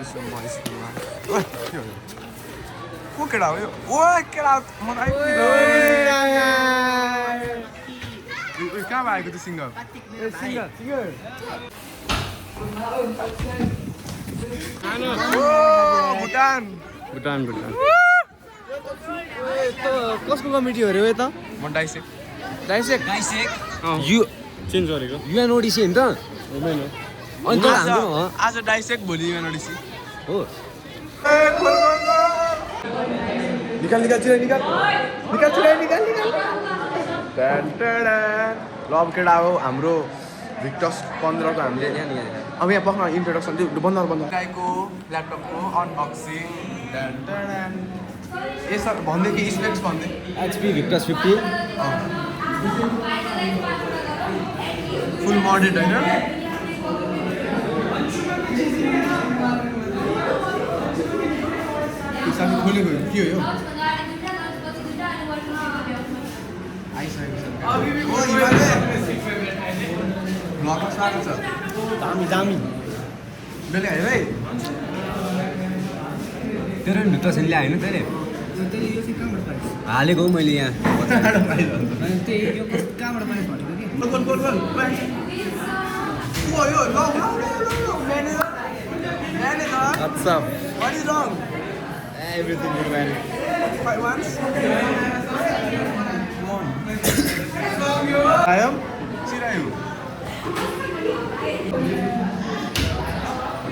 यसो म स्कुलमा ओइ के हो को केटा हो यो ओइ केटा मलाई ओइ कहाँ आएको त्यो सिङ्गर भुटान कसको कमिटी हो रे यो त म डाइसेक यु चेन्ज गरेको युएनओडिसी नि त अनि त हाम्रो आज डाइसेक भोलि युएनओडिसी हो निकाल ल अब केटा हो हाम्रो भिक्टस 15 को हामीले अब यहाँ पक्न इन्ट्रोडक्सन चाहिँ बन्द गाईको ल्यापटपको अनबक्सिङ ए सर भन्दै कि स्पेक्स भन्दै एचपी भिक्टस 50 फुल मोडेड होइन साथी खोलेको के हो यो ब्लगमा स्वागत छ दामी बेलुका हेर है तेरो भिक्टस ल्याए होइन तेरे हालेको हौ मैले यहाँ Everything good, man. Fight once. Come on. I am. Chirayu.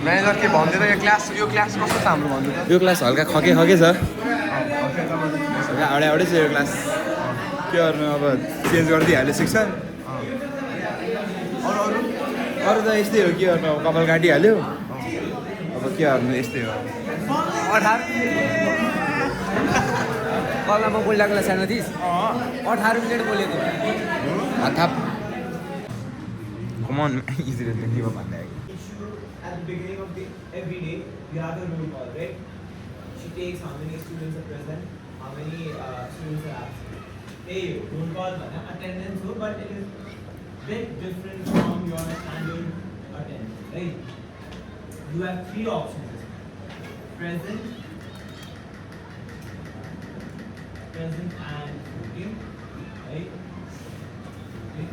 Manager के भन्दैन यो क्लास कस्तो छ हाम्रो भन्नु त यो क्लास हल्का खके छ आवडे छ यो क्लास के गर्नु अब चेन्ज गरिदिइहाल्यो शिक्षा अरू त यस्तै हो के गर्नु अब कपाल काटिहाल्यो अब के गर्नु यस्तै हो कलमा बोलिरहेको सानो थिइस् 18 मिनट बोलेको हाथाप कमन इजिली लेखियो भन्दै At the beginning of every day, we have a roll call, right? She takes how many students are present, how many students are absent. Hey, roll call, attendance, but it is bit different from your standard attendance, right? You have 3 options: present, and booking, right? Okay.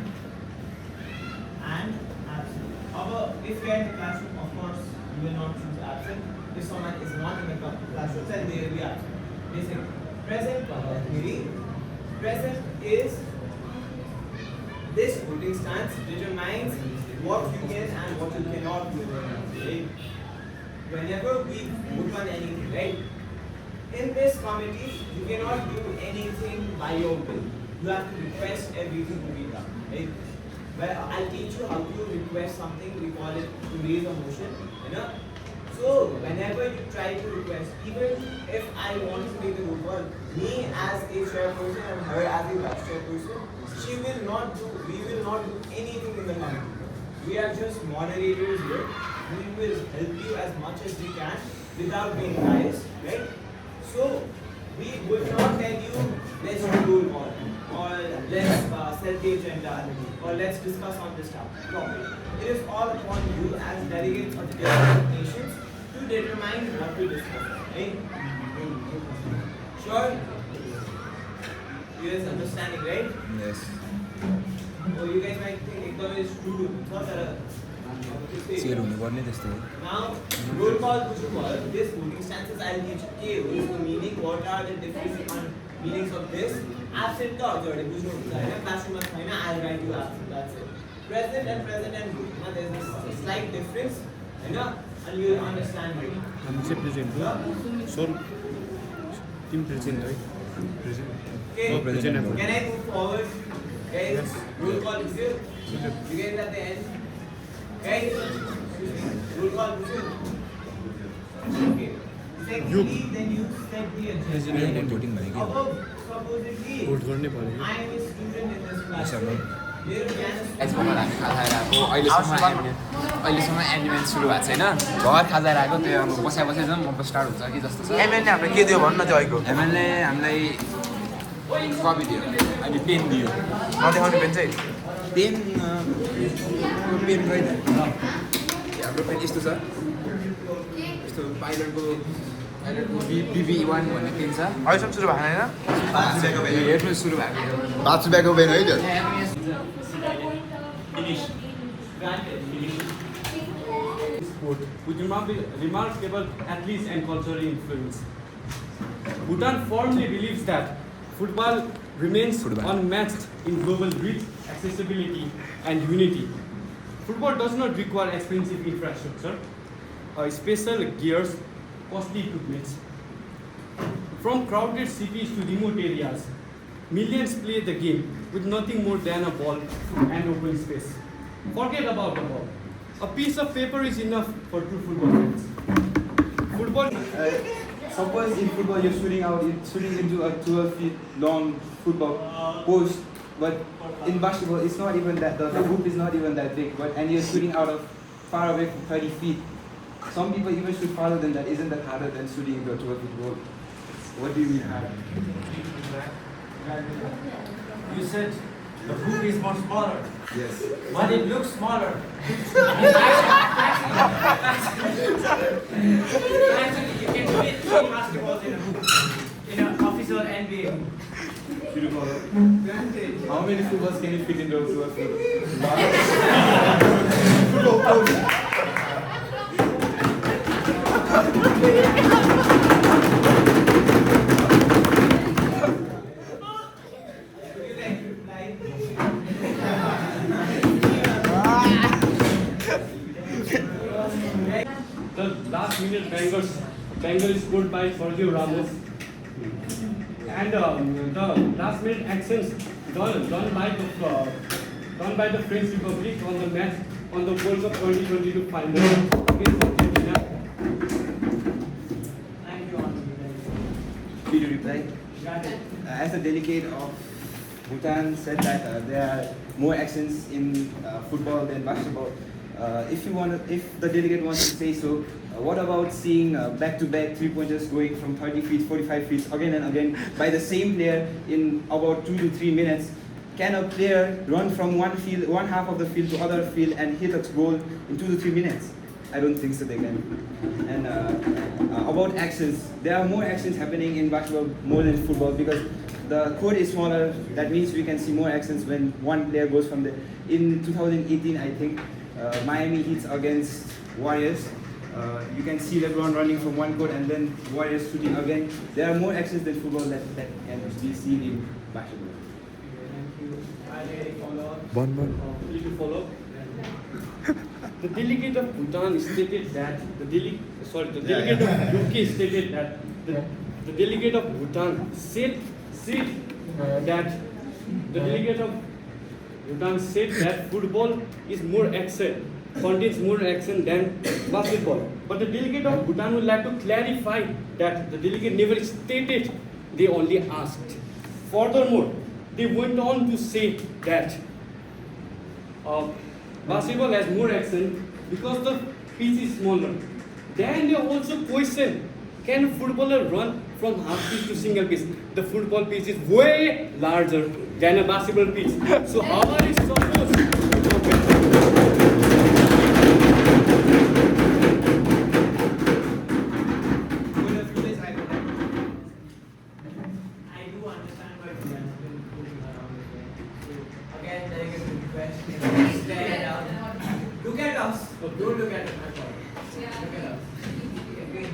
And absent. However, if you are in the classroom, of course, you will not choose absent. If someone is not in the classroom, then they will be absent. Basically, present is this voting stance determines what you can and what you cannot do. Right? Whenever we vote on anything, right? In this committee, you cannot do anything by your will. You have to request everything to be done. Right? Well, I'll teach you how to request something. We call it to raise a motion. You know? So whenever you try to request, even if I want to make the roll call, me as a chairperson and her as a vice chairperson, we will not do anything in the committee. We are just moderators here. We will help you as much as we can without being biased, right? So we would not tell you let's do roll call or let's set the agenda or let's discuss on this topic. It is all upon you as delegates of the different nations to determine what to discuss. Right? Sure? You guys understanding, right? Yes. Oh, you guys might think Ekdam is true. It's not that. Share हुनुपर्ने त्यस्तो हो Now, roll call, this voting stances I'll teach you. What is the meaning? What are the different meanings of this? Absent ka already classroom I'll write you absent. That's it. Present and group. Now there's a slight difference, and you'll understand it. I'm present. So, team present, right? Present. Okay. No present. Can I move forward, guys? Roll call. You guys at the end. Guys, roll call. Okay. Secondly, then you set the agenda. Voting भनेको Supposedly, vote गर्नै पर्यो I am a student in this class. एक्सभर्खर हामी खाजा खाएर आएको अहिलेसम्म एनिमेन्ट सुरु भएको छैन भर खाजा आएको त्यो अब बसाइ जाउँ अब स्टार्ट हुन्छ कि जस्तो छ एमएनले हामीलाई के दियो भन्नु न त्यो अहिलेको एमएलले हामीलाई कपी दियो अनि पेन दियो नदेखाउने पेन चाहिँ पेन खै त हाम्रो पेन यस्तो छ यस्तो पाइलटको BB1 भन्ने पेन छ अहिलेसम्म सुरु भएको छैन हेर्नु सुरु भएको भात सुब्याएको बेन है त्यो Sport with remarkable athletes and cultural influence. Bhutan firmly believes that football remains unmatched in global reach, accessibility, and unity. Football does not require expensive infrastructure, special gears, costly equipment. From crowded cities to remote areas, millions play the game with nothing more than a ball and open space. Forget about the ball. A piece of paper is enough for true football fans. Football. Suppose in football you're shooting into a 12 feet long football post, but in basketball it's not even that, the hoop is not even that big, and you're shooting out of far away from 30 feet. Some people even shoot farther than that. Isn't that harder than shooting into a 12 feet goal? What do you mean harder? You said the hoop is more smaller, Yes. but it looks smaller. Actually, you can fit 3 basketballs in a hoop in an official NBA hoop. Granted. How many footballs can you fit into a 12 feet? The last minute banger is scored by Sergio Ramos. And the last minute actions done by the French Republic on the match on the World Cup 2022 final against Argentina. Thank you, Honorable. Did you reply? As a delegate of Bhutan said that there are more actions in football than basketball. If the delegate wants to say so, what about seeing back-to-back three-pointers going from 30 feet, 45 feet again and again by the same player in about 2 to 3 minutes? Can a player run from one half of the field to other field and hit a goal in 2 to 3 minutes? I don't think so they can. And about actions, there are more actions happening in basketball more than football because the court is smaller. That means we can see more actions when one player goes from the. In 2018, I think Miami Heat against Warriors. You can see LeBron running from one court and then Warriors shooting again. There are more actions than football that can be seen in basketball. Need to follow. The delegate of Bhutan stated that the delegate of UK stated that the delegate of Bhutan said that the delegate of Bhutan said that football is more action, contains more action than basketball. But the delegate of Bhutan would like to clarify that the delegate never stated, they only asked. Furthermore, they went on to say that basketball has more action because the pitch is smaller. Then they also question, can a footballer run from half pitch to single pitch? The football pitch is way larger than a basketball pitch. So how are you supposed to I do understand what you have been putting around this way. So again, there is a request. Stare down. Look at us. Don't look at my body. Look at us. Okay.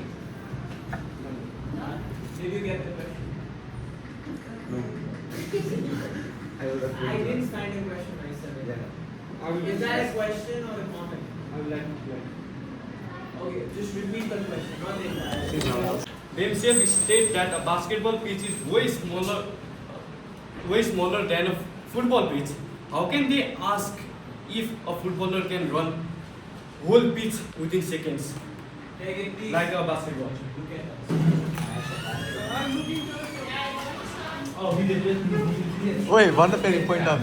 Did you get the question? I didn't find a question myself. Is that a question or a comment? I would like to Okay, just repeat the question, not the entire. themselves state that a basketball pitch is way smaller than a football pitch. How can they ask if a footballer can run whole pitch within seconds Take it, please. like a basketball? Look at us. Oh, he did it. ओए भन्न फेरि point of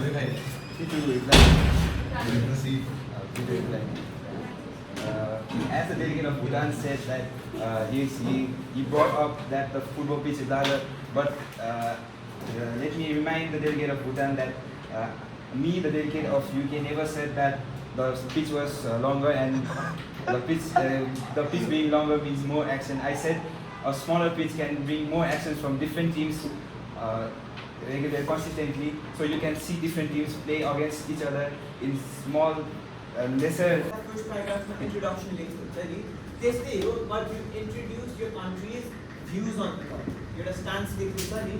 As the delegate of Bhutan said that he brought up that the football pitch is larger, but let me remind the delegate of Bhutan that me, the delegate of UK, never said that the pitch was longer, and the pitch being longer means more action. I said a smaller pitch can bring more actions from different teams regularly, consistently, so you can see different teams play against each other in small, lesser. कुछ paragraph में introduction लिख सकते हैं त्यस्तै हो but you introduce your country's views on the topic एउटा stance लिख सकते हैं